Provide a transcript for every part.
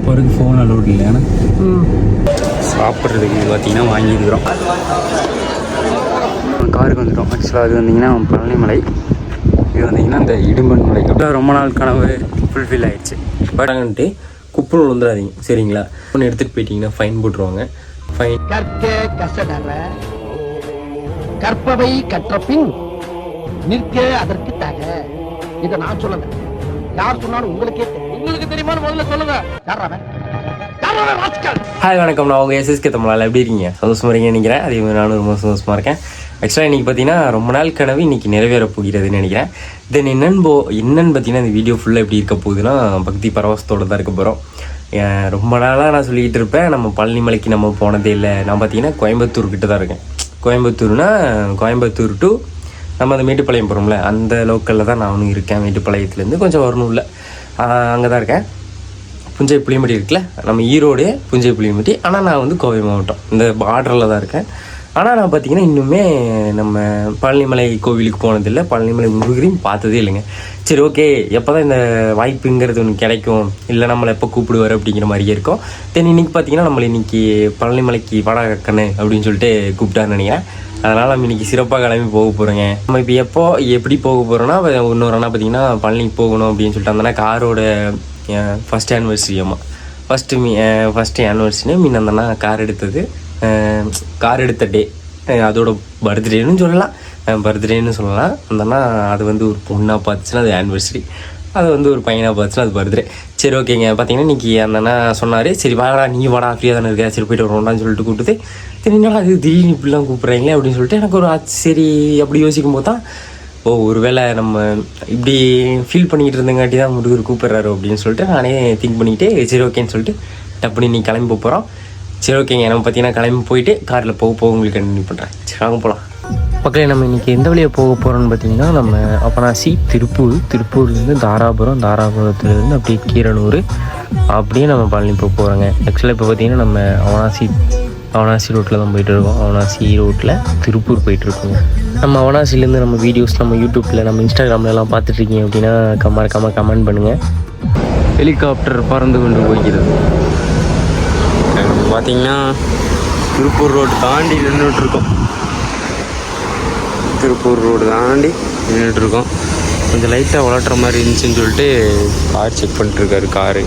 போகிறதுக்கு phone allot இல்லை. ஏன்னா சாப்பிட்றதுக்கு பார்த்தீங்கன்னா வாங்கியிருக்கிறோம். காருக்கு வந்துட்டோம். ஆக்சுவலாக அது வந்திங்கன்னா பழனிமலை, இது வந்திங்கன்னா இந்த இடும்பன் மலை. ரொம்ப நாள் கனவு ஃபுல்ஃபில் ஆகிடுச்சு. பட்டாங்கன்ட்டு குப்புன்னு விழுந்துடாதீங்க சரிங்களா? ஒன்று எடுத்துகிட்டு போயிட்டீங்கன்னா ஃபைன் போட்டுருவாங்க. ஃபைன். கற்பவை கற்ற பின் நிற்க அதற்கு தக. இதை நான் சொல்லல, யார் சொன்னாலும் உங்களுக்கே தெரியும். உங்களுக்கு தெரியுமான்னு முதல்ல சொல்லுங்க. ஹாய் வணக்கம், நான் உங்கள் எஸ்எஸ்கே தமிழால். எப்படி இருக்கீங்க? சந்தோஷமாக இருக்கீங்கன்னு நினைக்கிறேன். அதே மாதிரி நானும் ரொம்ப சந்தோஷமாக இருக்கேன். ஆக்சுவலாக இன்றைக்கி பார்த்தீங்கன்னா ரொம்ப நாள் கனவு இன்றைக்கி நிறைவேற போகிறதுன்னு நினைக்கிறேன். தென் என்னன்னு பார்த்தீங்கன்னா இந்த வீடியோ ஃபுல்லாக எப்படி இருக்க போகுதுன்னா பக்தி பரவசத்தோடு தான் இருக்க போகிறோம். ரொம்ப நாளாக நான் சொல்லிக்கிட்டு இருப்பேன், நம்ம பழனிமலைக்கு நம்ம போனதே இல்லை. நான் பார்த்தீங்கன்னா கோயம்புத்தூர்கிட்ட தான் இருக்கேன். கோயம்புத்தூர் டு நம்ம அந்த மேட்டுப்பாளையம் போகிறோம்ல, அந்த லோக்கலில் தான் நானும் இருக்கேன். மேட்டுப்பாளையத்துலேருந்து கொஞ்சம் வரணும்ல, அங்கே தான் இருக்கேன். புஞ்சை புளியம்பட்டி இருக்குல்ல, நம்ம ஈரோடு புஞ்சை புளியம்பட்டி. ஆனால் நான் வந்து கோவை மாவட்டம் இந்த பார்டரில் தான் இருக்கேன். ஆனால் நான் பார்த்தீங்கன்னா இன்னுமே நம்ம பழனிமலை கோவிலுக்கு போனதில்லை, பழனிமலை முருகரையும் பார்த்ததே இல்லைங்க. சரி ஓகே, எப்போ தான் இந்த வாய்ப்புங்கிறது ஒன்று கிடைக்கும், இல்லை நம்மளை எப்போ கூப்பிடுவார் அப்படிங்கிற மாதிரியே இருக்கும். தென் இன்றைக்கி பார்த்தீங்கன்னா நம்மளை இன்றைக்கி பழனிமலைக்கு வாடா கண்ணு அப்படின்னு சொல்லிட்டு கூப்பிட்டான்னு நினைக்கிறேன். அதனால் நம்ம இன்றைக்கி சிறப்பாக கிளம்பி போக போகிறோங்க. நம்ம இப்போ எப்படி போக போகிறோன்னா, இன்னொரு அண்ணா பார்த்தீங்கன்னா பழனிக்கு போகணும் அப்படின்னு சொல்லிட்டு அந்தனா காரோட ஃபஸ்ட் ஆனிவர்சரி. ஆமாம், ஃபஸ்ட்டு ஆனிவர்சரி மீன் அந்தனா கார் எடுத்த டே, அதோட பர்த்டேன்னு சொல்லலாம், அந்தனா அது வந்து ஒரு பொண்ணாக பார்த்துச்சுன்னா அது ஆனிவர்சரி, அது வந்து ஒரு பையனாக பார்த்துச்சுன்னா அது பர்த்டே. சரி ஓகேங்க. பார்த்தீங்கன்னா இன்றைக்கி அந்தனா சொன்னார், சரி வாடா நீ வாடா ஃப்ரீயாக தானே இருக்கா, சரி போய்ட்டு வரோம்டான்னு சொல்லிட்டு கூப்பிட்டு, தெரிஞ்சாலும் அது திடீர்னு இப்படிலாம் கூப்பிட்றாங்களே அப்படின்னு சொல்லிட்டு எனக்கு ஒரு சரி அப்படி யோசிக்கும் போது தான், ஒரு வேளை நம்ம இப்படி ஃபீல் பண்ணிக்கிட்டு இருந்தங்காட்டி தான் முருகர் கூப்பிட்றாரு அப்படின்னு சொல்லிட்டு நானே திங்க் பண்ணிக்கிட்டு சரி ஓகேன்னு சொல்லிட்டு டப்புனு நீ கிளம்பி போகிறோம். சரி ஓகேங்க, நம்ம பார்த்தீங்கன்னா கிளம்பி போயிட்டு காரில் போக உங்களுக்கு கண்டினியூ பண்ணுறேன். சரி வாங்க போகலாம். மக்களே, நம்ம இன்றைக்கி எந்த வழியாக போக போகிறோன்னு பார்த்தீங்கன்னா, நம்ம அவனாசி திருப்பூர்லேருந்து தாராபுரத்துலேருந்து அப்படியே கீரனூர் அப்படியே நம்ம பழனி போக போகிறோங்க. ஆக்சுவலாக இப்போ பார்த்தீங்கன்னா நம்ம அவனாசி ரோட்டில் தான் போயிட்டுருக்கோம். அவனாசி ரோட்டில் திருப்பூர் போயிட்டுருக்கோங்க. நம்ம அவனாசிலேருந்து நம்ம வீடியோஸ் நம்ம யூடியூப்பில் நம்ம இன்ஸ்டாகிராம்லலாம் பார்த்துட்ருக்கீங்க அப்படின்னா மறக்காமல் கமெண்ட் பண்ணுங்கள். ஹெலிகாப்டர் பறந்து கொண்டு போகிறது. பார்த்திங்கன்னா திருப்பூர் ரோடு தாண்டி நின்றுட்டுருக்கோம். கொஞ்சம் லைட்டாக வளர்ட்டுற மாதிரி இருந்துச்சுன்னு சொல்லிட்டு கார் செக் பண்ணிட்டுருக்காரு.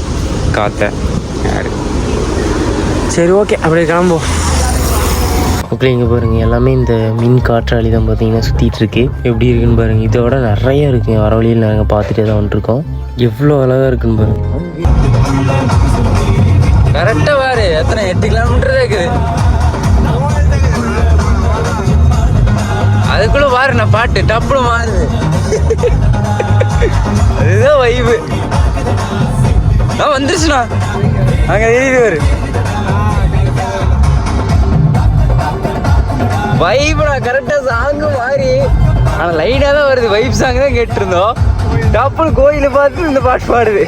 யார்? சரி ஓகே, அப்படியே கிளம்போம். ஓகே, இங்கே பாருங்கள், எல்லாமே இந்த மின் காற்றாலி தான் பார்த்தீங்கன்னா சுற்றிட்டுருக்கு. எப்படி இருக்குன்னு பாருங்கள். இதோட நிறையா இருக்குங்க. வர வழியில் நாங்கள் பார்த்துட்டே தான் வந்துருக்கோம். எவ்வளோ அழகாக இருக்குன்னு பாருங்கள். கரெக்டாக பாரு, எத்தனை 8 கிலோமீட்டர் இருக்குது. அதுக்குள்ளே பாரு, நான் பாட்டு டப்புனு மாறுது. அதுதான் வைப்பு. வந்துருச்சுண்ணா, அங்கே தெரியுது பாரு வைப்புண்ணா. கரெக்டாக சாங்கு மாறி, ஆனால் லைட்டாக தான் வருது. வைப் சாங் தான் கேட்டுருந்தோம். டப்புனு கோயிலை பார்த்து இந்த பாட்டு பாடுது.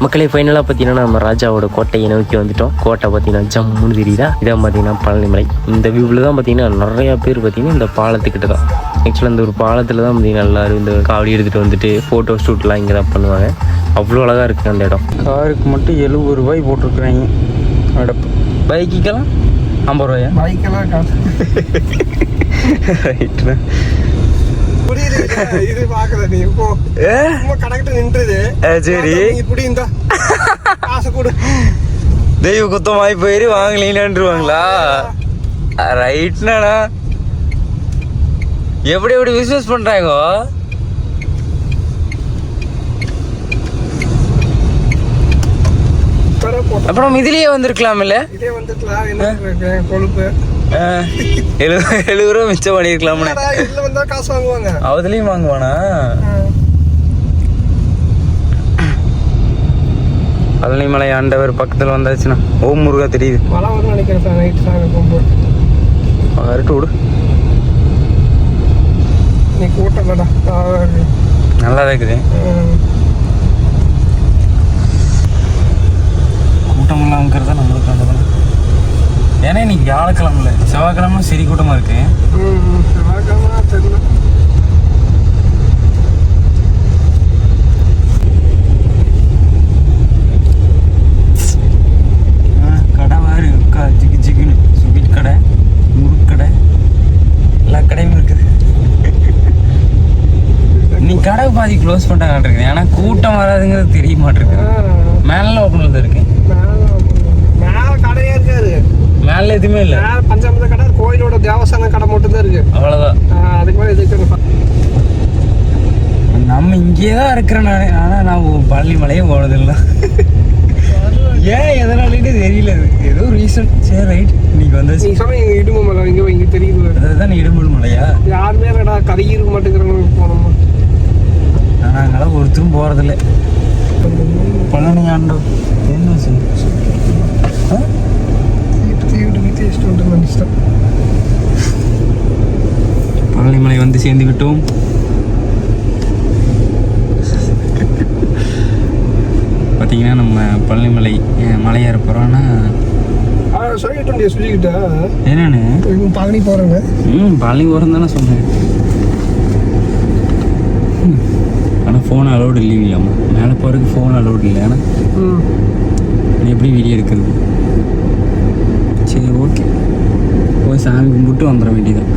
மக்களே, ஃபைனலாக பார்த்தீங்கன்னா நம்ம ராஜாவோட கோட்டையை நோக்கி வந்துட்டோம். கோட்டை பார்த்தீங்கன்னா ஜம்முன்னு தெரியுதா? இதான் பார்த்தீங்கன்னா பழனிமலை. இந்த வியூவில் தான் பார்த்தீங்கன்னா நிறையா பேர் பார்த்தீங்கன்னா இந்த பாலத்துக்கிட்ட தான். ஆக்சுவலாக இந்த ஒரு பாலத்தில் தான் பார்த்தீங்கன்னா எல்லோரும் இந்த காவடி எடுத்துகிட்டு வந்துட்டு ஃபோட்டோ ஷூட்லாம் இங்கே தான் பண்ணுவாங்க. அவ்வளோ அழகாக இருக்குது அந்த இடம். காருக்கு மட்டும் 70 ரூபாய் போட்டிருக்குறாங்க. அடப்பு. பைக்குக்கெல்லாம் 50 ரூபாயா? பைக்கெல்லாம் காசு. ரைட்டுண்ணா. தெய்வ குத்தமாயி போயிரு வாங்கலீன்னுவாங்களா? ரைட்னா எப்படி பிசினஸ் பண்றாங்க? அப்புறம் இதுலயே வந்திருக்கலாம் இல்ல? 70 ரூபா மிச்சம் பண்ணிருக்கலாம்னு. அதுலயும் வாங்குவானா? பழனிமலை ஆண்டவர் பக்கத்துல வந்தாச்சுன்னா ஓம் முருகா தெரியுது. விடு, நல்லா இருக்குது. கூட்டமெல்லாம்ங்கிறத நம்மளுக்கு அந்த, ஏன்னா இன்னைக்கு வியாழக்கிழமை, செவ்வாய்க்கிழமை சரி கூட்டமாக இருக்கு. க்ளோஸ் பண்ணிட்டாங்க இருக்குது. ஏன்னா கூட்டம் வராதுங்கிறது தெரிய மாட்டேருக்கு. மேலே ஓப்பனில் தான் இருக்கு. மேலே கடையே இருக்காது. மேலே எதுவுமே இல்லை. பஞ்சாமிர்த கடை கோயிலோட தேவஸ்தான கடை மட்டும் தான் இருக்கு. அவ்வளோதான். அதுக்கு மேலே எதுக்கு நம்ம இங்கே தான் இருக்கிறேன் நான். ஆனால் நான் பழனிமலையே போனதில்லை. ஏன் எதனாலே தெரியல. ஏதோ ரீசன். சரி ரைட். இன்னைக்கு வந்து நீங்கள் சொன்ன எங்கள் இடும்பு மலை இங்கே தெரியுது. அதுதான் இடும்பல் மலையா? யாருமே இல்லைடா, கரையிருக்க மாட்டேங்கிறவங்க போனோமா. ஆனால் அங்கெல்லாம் ஒருத்தரும் போகிறதில்ல. பழனி ஆண்டோ என்ன பழனிமலை வந்து சேர்ந்து விட்டோம். பார்த்தீங்கன்னா நம்ம பழனிமலை மலையேற போகிறோன்னா சொல்லிக்கிட்டா என்னன்னு பழனி போகிறேங்க. பழனி போகிறேன் தானே சொன்னேன். ஆனால் ஃபோன் அலோடு இல்லைங்களாம்மா. மேலே போகிறதுக்கு ஃபோன் அலோடு இல்லை. ஆனால் எப்படி வீடியோ எடுக்கிறது? சரி ஓகே, போய் சாமி கும்பிட்டு வந்துட வேண்டியதான்.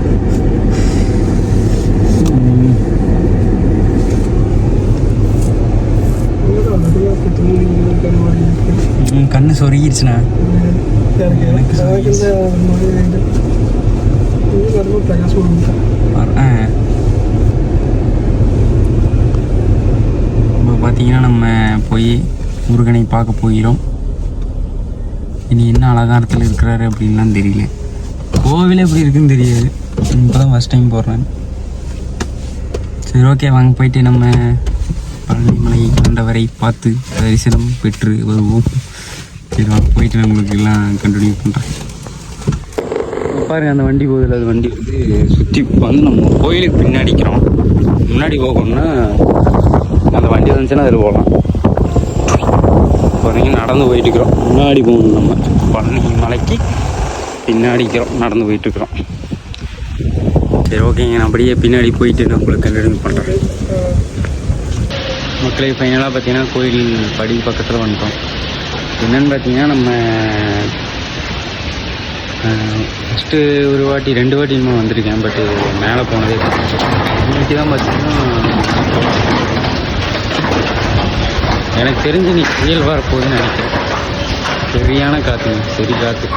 கண்ணு சொருகிடுச்சுண்ணா. எனக்கு இப்போ பார்த்தீங்கன்னா நம்ம போய் முருகனை பார்க்க போகிறோம். இனி என்ன அலங்காரத்தில் இருக்கிறாரு அப்படின்லாம் தெரியல. கோவிலே எப்படி இருக்குன்னு தெரியாது. இப்போ தான் ஃபஸ்ட் டைம் போடுறேன். சரி ஓகே, வாங்க போயிட்டு நம்ம பழனிமலை ஆண்டவரை பார்த்து தரிசனம் பெற்று வருவோம். சரி வாங்க போயிட்டு நான் உங்களுக்கு எல்லாம் கண்டினியூ பண்ணுறேன். பாருங்கள் அந்த வண்டி போகுதில்ல, அது வண்டி வந்து சுற்றி வந்து நம்ம கோயிலுக்கு பின்னாடிக்கிறோம். முன்னாடி போகணும்னா அந்த வண்டி வந்துச்சுன்னா அதில் போகலாம். பார்த்தீங்கன்னா நடந்து போயிட்டுருக்குறோம். முன்னாடி போகணும், நம்ம பழனி மலைக்கு பின்னாடிக்கிறோம், நடந்து போயிட்டுருக்குறோம். சரி ஓகேங்க, நான் அப்படியே பின்னாடி போயிட்டு நான் உங்களுக்கு கண்டினியூ பண்ணுறேன். மக்களே ஃபைனலாக பார்த்தீங்கன்னா கோயில் படி பக்கத்தில் வந்துட்டோம். என்னென்னு பார்த்தீங்கன்னா நம்ம ஃபஸ்ட்டு ஒரு வாட்டி 2 வாட்டி இன்னும் வந்திருக்கேன். பட்டு மேலே போனதே இன்னைக்கு தான் பார்த்தீங்கன்னா எனக்கு தெரிஞ்சு நீ புயல் வரப்போகுதுன்னு நினைக்கிறேன். சரியான காற்று, சரி காற்று.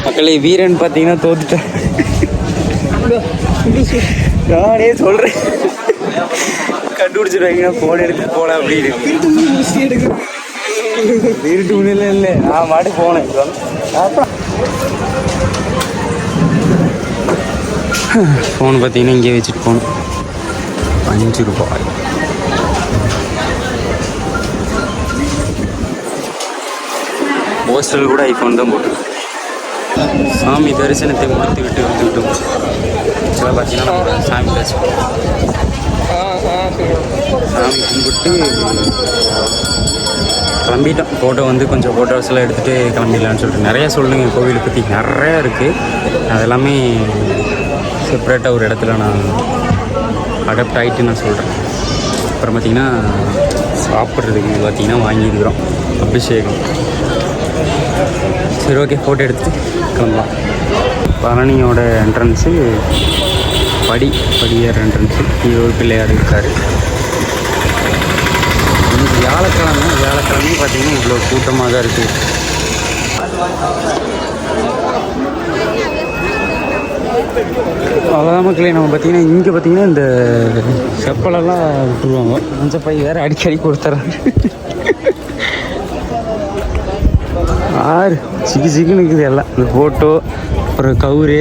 மக்களே வீரன் பார்த்தீங்கன்னா தோத்துட்டேன். நானே சொல்கிறேன், கண்டுபிடிச்சிருவாங்க ஃபோன் எடுத்து போகலாம் அப்படின்னு. வீட்டு முன்னில இல்லை, நான் மாட்டு போனேன். அப்புறம் ஃபோன் பார்த்தீங்கன்னா இங்கே வச்சுட்டு போகணும். 5 ரூபாய். போஸ்டல் கூட ஐஃபோன் தான் போட்டு. சாமி தரிசனத்தை முடித்து விட்டு வந்துவிட்டோம். சில பார்த்தீங்கன்னா நம்ம சாமி தரிசனம் சாமி கும்பிட்டு கிளம்பிட்டோம். ஃபோட்டோ வந்து கொஞ்சம் ஃபோட்டோஸ்லாம் எடுத்துகிட்டு கிளம்பிடலான்னு சொல்லிட்டு நிறையா சொல்லுங்க. கோவிலை பற்றி நிறையா இருக்குது. அதெல்லாமே செப்பரேட்டாக ஒரு இடத்துல நான் அடாப்ட் ஆகிட்டு நான் சொல்கிறேன். அப்புறம் பார்த்திங்கன்னா சாப்பிட்றதுக்கு பார்த்திங்கன்னா வாங்கியிருக்கிறோம் அபிஷேகம். சரி ஓகே, ஃபோட்டோ எடுத்துகிட்டு கிளம்பலாம். பழனியோட என்ட்ரன்ஸு படியேற என்ட்ரன்ஸு. ஒரு பிள்ளையார் இருக்கார். இன்னைக்கு வியாழக்கிழமை பார்த்திங்கன்னா இவ்வளோ கூட்டமாக தான் இருக்குது. அவ்வளோதான் மக்களே. நம்ம பார்த்திங்கன்னா இங்கே பார்த்திங்கன்னா இந்த செப்பலெல்லாம் விட்டுருவாங்க. மஞ்சள் பை வேறு அடிக்கடி கொடுத்துறாங்க. சிக்கு நிற்குது எல்லாம். இந்த ஃபோட்டோ அப்புறம் கவுரு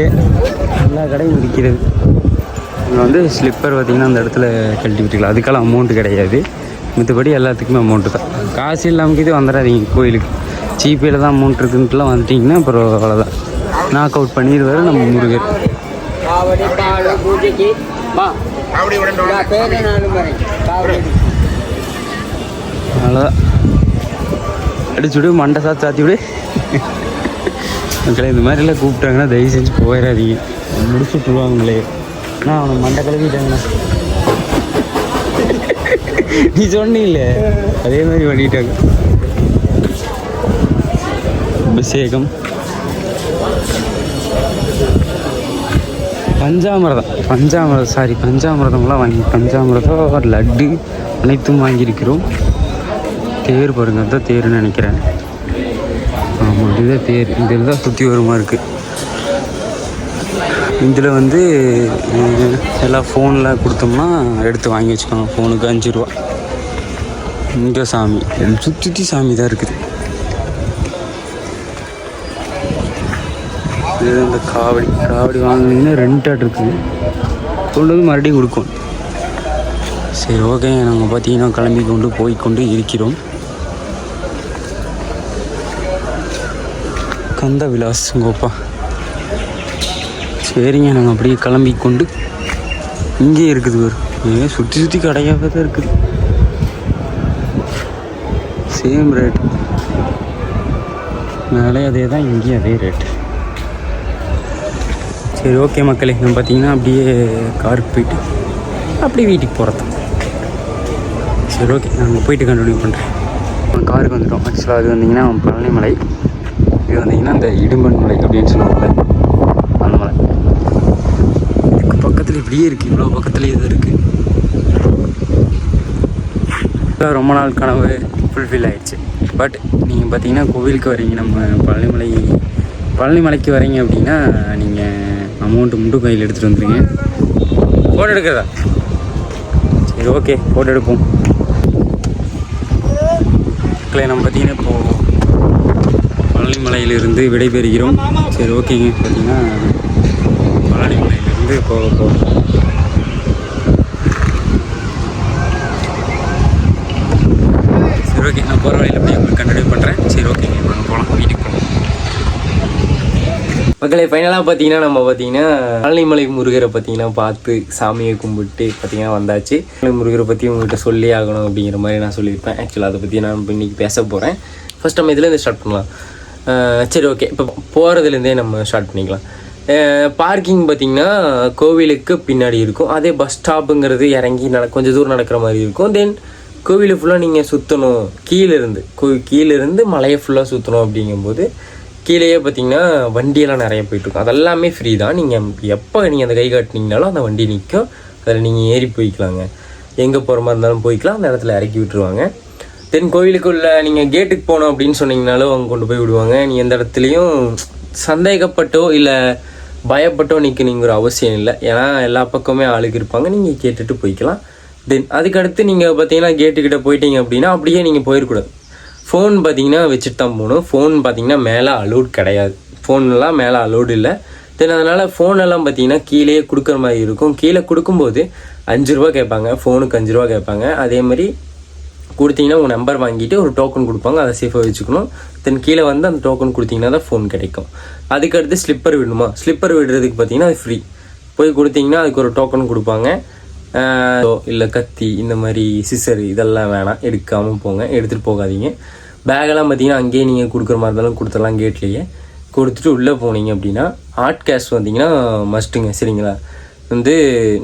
எல்லா கடையும் விற்கிறது. இங்கே வந்து ஸ்லிப்பர் பார்த்திங்கன்னா அந்த இடத்துல கழட்டி விட்டுக்கலாம். அதுக்கெல்லாம் அமௌண்ட்டு கிடையாது. மற்றபடி எல்லாத்துக்குமே அமௌண்ட்டு தான். காசு இல்லாமல் இது வந்துடாதீங்க கோயிலுக்கு. ஜிபேயில் தான் அமௌண்ட் இருக்குன்ட்டுலாம் வந்துட்டிங்கன்னா அப்புறம் அவ்வளோதான், நாக் அவுட் பண்ணிடுவார் நம்ம முருகர். அவ்வளோதான், அடிச்சுடு மண்டை சாத்தி விடு. மக்களே இந்த மாதிரிலாம் கூப்பிட்டாங்கன்னா தயவு செஞ்சு போயிடாதீங்க, முடிச்சு விட்டுருவாங்களே. நான் அவனை மண்டை கழுவிட்டாங்கண்ணா. நீ சொன்னீல்ல அதே மாதிரி பண்ணிட்டாங்க. அபிஷேகம் பஞ்சாமிரதம்லாம் வாங்கி பஞ்சாமிரதம் லட்டு அனைத்தும் வாங்கியிருக்கிறோம். தேர் பாருங்கள், அதுதான் தேர்னு நினைக்கிறேன். ஆமாம், இதுதான் தேர். இதில் தான் சுற்றி வருமா இருக்குது. இதில் வந்து எல்லாம் ஃபோனில் கொடுத்தோம்னா எடுத்து வாங்கி வச்சுக்கோங்க. ஃபோனுக்கு 5 ரூபா. இங்கே சாமி சுற்றி சாமி தான் இருக்குது. இது இந்த காவடி வாங்கினீங்கன்னா ரெண்டாட் இருக்குது. கொண்டு வந்து மறுபடியும் கொடுக்கும். சரி, ஓகே. நாங்கள் பார்த்தீங்கன்னா கிளம்பி கொண்டு போய்கொண்டு இருக்கிறோம். கந்த விலாஸ் கோப்பா. சரிங்க, நாங்கள் அப்படியே கிளம்பி கொண்டு இங்கே இருக்குது ஒரு சுற்றி கடையாக தான் இருக்குது. சேம் ரேட், மேலே அதே தான், இங்கேயும் அதே ரேட்டு. சரி, ஓகே மக்களே. நம்ம பார்த்தீங்கன்னா அப்படியே காருக்கு போயிட்டு அப்படியே வீட்டுக்கு போகிறது. சரி, ஓகே. நாங்கள் போயிட்டு கண்டினியூ பண்ணுறேன். காருக்கு வந்துட்டோம். ஆக்சுவலாக அது வந்தீங்கன்னா பழனிமலை, இது வந்தீங்கன்னா இந்த இடும்பன் மலை அப்படின்னு சொல்லுவாங்கள்ல, அந்த மலை. இதுக்கு பக்கத்தில் இப்படியே இருக்குது, இவ்வளோ பக்கத்துலேயே இது இருக்குது. ரொம்ப நாள் கனவு ஃபுல்ஃபில் ஆகிடுச்சு. பட் நீங்கள் பார்த்தீங்கன்னா கோவிலுக்கு வரீங்க, நம்ம பழனிமலைக்கு வரீங்க அப்படின்னா நீங்கள் அமௌண்ட்டு மட்டும் கையில் எடுத்துகிட்டு வந்துடுங்க. ஃபோட்டோ எடுக்கிறதா? சரி, ஓகே, ஃபோட்டோ எடுப்போம். நம்ம பார்த்தீங்கன்னா இப்போது பழனிமலையிலிருந்து விடைபெறுகிறோம். சரி, ஓகேங்க. பார்த்தீங்கன்னா பழனிமலையிலிருந்து போகிறோம். சரி, ஓகே. நான் போகிற வழியில் அப்படியே உங்களுக்கு கண்டினியூ பண்ணுறேன். சரி, ஓகேங்க. நாங்கள் போகலாம், வீட்டுக்கு போகலாம். மக்களை ஃபைனலாக பார்த்தீங்கன்னா நம்ம பார்த்தீங்கன்னா பழனிமலை முருகரை பார்த்தீங்கன்னா பார்த்து சாமியை கும்பிட்டு பார்த்தீங்கன்னா வந்தாச்சு. முருகரை பற்றி உங்கள்கிட்ட சொல்லி ஆகணும் அப்படிங்கிற மாதிரி நான் சொல்லியிருப்பேன். ஆக்சுவலாக அதை பற்றி நான் இன்றைக்கி பேச போகிறேன். ஃபஸ்ட் நம்ம இதுலேருந்து ஸ்டார்ட் பண்ணலாம். சரி, ஓகே. இப்போ போகிறதுலேருந்தே நம்ம ஸ்டார்ட் பண்ணிக்கலாம். பார்க்கிங் பார்த்திங்கன்னா கோவிலுக்கு பின்னாடி இருக்கும். அதே பஸ் ஸ்டாப்புங்கிறது இறங்கி கொஞ்சம் தூரம் நடக்கிற மாதிரி இருக்கும். தென் கோவிலை ஃபுல்லாக நீங்கள் சுற்றணும். கீழேருந்து மலையை ஃபுல்லாக சுற்றணும். அப்படிங்கும்போது கீழேயே பார்த்திங்கன்னா வண்டியெல்லாம் நிறைய போயிட்டுருக்கும். அதெல்லாமே ஃப்ரீ தான். நீங்கள் எப்போ நீங்கள் அந்த கை காட்டினீங்கனாலும் அந்த வண்டி நிற்கும். அதில் நீங்கள் ஏறி போய்க்கலாங்க. எங்கே போகிற மாதிரி இருந்தாலும் போய்க்கலாம். அந்த இடத்துல இறக்கி விட்டுருவாங்க. தென் கோவிலுக்குள்ளே நீங்கள் கேட்டுக்கு போகணும் அப்படின்னு சொன்னீங்கனாலும் அவங்க கொண்டு போய் விடுவாங்க. நீ எந்த இடத்துலையும் சந்தேகப்பட்டோ இல்லை பயப்பட்டோ நிற்கணுங்கிற அவசியம் இல்லை. ஏன்னா எல்லா பக்கமே ஆளுக்கு இருப்பாங்க. நீங்கள் கேட்டுட்டு போய்க்கலாம். தென் அதுக்கடுத்து நீங்கள் பார்த்தீங்கன்னா கேட்டுக்கிட்ட போயிட்டீங்க அப்படின்னா அப்படியே நீங்கள் போயிடக்கூடாது. ஃபோன் பார்த்தீங்கன்னா வச்சுட்டு தான் போகணும். ஃபோன் பார்த்தீங்கன்னா மேலே அலோட் கிடையாது. ஃபோன்லாம் மேலே அலோடு இல்லை. தென் அதனால் ஃபோனெல்லாம் பார்த்தீங்கன்னா கீழே கொடுக்குற மாதிரி இருக்கும். கீழே கொடுக்கும்போது 5 ரூபா கேட்பாங்க. ஃபோனுக்கு 5 ரூபா கேட்பாங்க. அதே மாதிரி கொடுத்தீங்கன்னா உங்கள் நம்பர் வாங்கிட்டு ஒரு டோக்கன் கொடுப்பாங்க. அதை சேஃபாக வச்சுக்கணும். தென் கீழே வந்து அந்த டோக்கன் கொடுத்தீங்கன்னா தான் ஃபோன் கிடைக்கும். அதுக்கடுத்து ஸ்லிப்பர் விடணுமா? ஸ்லிப்பர் விடுறதுக்கு பார்த்தீங்கன்னா அது ஃப்ரீ. போய் கொடுத்தீங்கன்னா அதுக்கு ஒரு டோக்கன் கொடுப்பாங்க. இல்லை கத்தி, இந்த மாதிரி சிசரு இதெல்லாம் வேணாம், எடுக்காமல் போங்க. எடுத்துகிட்டு போகாதீங்க. பேகெல்லாம் பார்த்தீங்கன்னா அங்கேயே நீங்கள் கொடுக்குற மாதிரி இருந்தாலும் கொடுத்துடலாம். கேட்லேயே கொடுத்துட்டு உள்ளே போனீங்க அப்படின்னா ஹாட் கேஷ் வந்தீங்கன்னா மஸ்ட்டுங்க. சரிங்களா? வந்து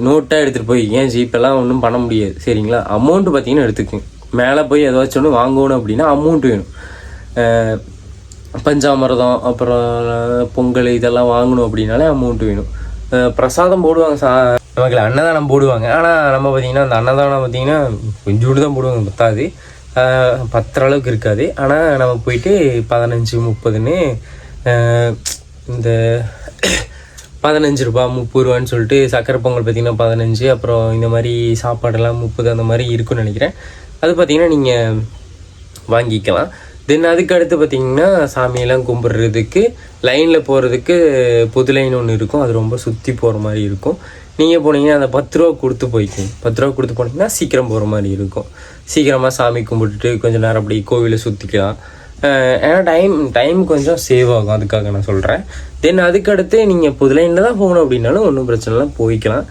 நோட்டாக எடுத்துகிட்டு போய் ஏன் ஜிபேலாம் ஒன்றும் பண்ண முடியாது. சரிங்களா? அமௌண்ட்டு பார்த்தீங்கன்னா எடுத்துக்கோங்க. மேலே போய் ஏதாச்சும் ஒன்று வாங்கணும் அப்படின்னா அமௌண்ட்டு வேணும். பஞ்சாமிரதம் அப்புறம் பொங்கல் இதெல்லாம் வாங்கணும் அப்படின்னாலே அமௌண்ட்டு வேணும். பிரசாதம் போடுவாங்க, நமக்கு அன்னதானம் போடுவாங்க. ஆனால் நம்ம பார்த்திங்கன்னா அந்த அன்னதானம் பார்த்திங்கன்னா கொஞ்சோண்டு தான் போடுவாங்க, பத்தாது, பத்துற அளவுக்கு இருக்காது. ஆனால் நம்ம போயிட்டு 15-30ன்னு இந்த 15 ரூபா 30 ரூபான்னு சொல்லிட்டு சக்கரை பொங்கல் பார்த்திங்கன்னா 15, அப்புறம் இந்த மாதிரி சாப்பாடெல்லாம் 30 அந்த மாதிரி இருக்குன்னு நினைக்கிறேன். அது பார்த்திங்கன்னா நீங்கள் வாங்கிக்கலாம். தென் அதுக்கு அடுத்து பார்த்திங்கன்னா சாமியெல்லாம் கும்பிட்றதுக்கு லைனில் போகிறதுக்கு பொது லைன் ஒன்று இருக்கும். அது ரொம்ப சுற்றி போகிற மாதிரி இருக்கும். நீங்கள் போனீங்கன்னா அந்த 10 ரூபா கொடுத்து போய்க்கிங்க. 10 ரூபா கொடுத்து போனீங்கன்னா சீக்கிரம் போகிற மாதிரி இருக்கும். சீக்கிரமாக சாமி கும்பிட்டுட்டு கொஞ்சம் நேரம் அப்படி கோவிலை சுற்றிக்கலாம். ஏன்னா டைம் கொஞ்சம் சேவ் ஆகும். அதுக்காக நான் சொல்கிறேன். தென் அதுக்கடுத்து நீங்கள் பொது லைனில் தான் போகணும் அப்படின்னாலும் ஒன்றும் பிரச்சனை இல்லை, போய்க்கலாம்.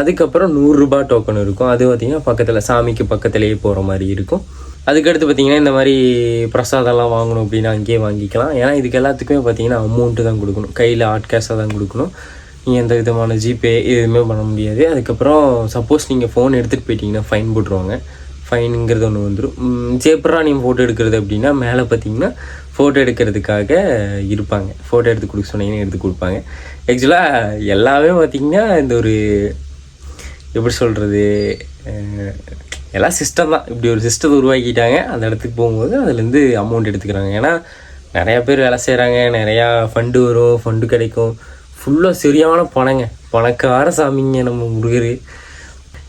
அதுக்கப்புறம் 100 ரூபா டோக்கன் இருக்கும். அது பார்த்திங்கன்னா பக்கத்தில் சாமிக்கு பக்கத்துலேயே போகிற மாதிரி இருக்கும். அதுக்கடுத்து பார்த்திங்கன்னா இந்த மாதிரி பிரசாதம்லாம் வாங்கணும் அப்படின்னா அங்கேயே வாங்கிக்கலாம். ஏன்னா இதுக்கு எல்லாத்துக்குமே பார்த்திங்கன்னா அமௌண்ட்டு தான் கொடுக்கணும். கையில் ஹாட் கேஷாக தான் கொடுக்கணும். நீங்கள் எந்த விதமான ஜிபே எதுவுமே பண்ண முடியாது. அதுக்கப்புறம் சப்போஸ் நீங்கள் ஃபோன் எடுத்துகிட்டு போயிட்டீங்கன்னா ஃபைன் போட்டுருவாங்க. ஃபைனுங்கிறது ஒன்று வந்துடும். சேப்பரா நீங்கள் ஃபோட்டோ எடுக்கிறது அப்படின்னா மேலே பார்த்தீங்கன்னா ஃபோட்டோ எடுக்கிறதுக்காக இருப்பாங்க. ஃபோட்டோ எடுத்து கொடுக்க சொன்னீங்கன்னா எடுத்து கொடுப்பாங்க. ஆக்சுவலாக எல்லாமே பார்த்திங்கன்னா இந்த ஒரு எப்படி சொல்கிறது, எல்லாம் சிஸ்டம் தான். இப்படி ஒரு சிஸ்டத்தை உருவாக்கிட்டாங்க. அந்த இடத்துக்கு போகும்போது அதுலேருந்து அமௌண்ட் எடுத்துக்கிறாங்க. ஏன்னா நிறையா பேர் வேலை செய்கிறாங்க, நிறையா ஃபண்டு வரும், ஃபண்டு கிடைக்கும், ஃபுல்லாக சரியான பணக்கார சாமிங்க நம்ம முருகர்.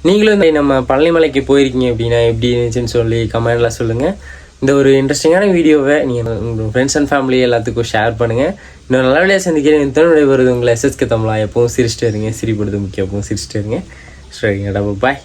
நீங்களும் இந்த நம்ம பழனிமலைக்கு போயிருக்கீங்க அப்படின்னா எப்படி இருந்துச்சுன்னு சொல்லி கமெண்டில் சொல்லுங்கள். இந்த ஒரு இன்ட்ரெஸ்டிங்கான வீடியோவை நீங்கள் உங்கள் ஃப்ரெண்ட்ஸ் அண்ட் ஃபேமிலி எல்லாத்துக்கும் ஷேர் பண்ணுங்கள். இன்னும் நல்ல வேலையாக சந்திக்கிறேன். தன்னுடைய வருது உங்களை SSK தமிழா. எப்பவும் சிரிச்சிட்டு இருங்க. சிரிப்படுது முக்கியம். எப்பவும் சிரிச்சிட்டு இருங்க. சரிங்கடா, பாய்.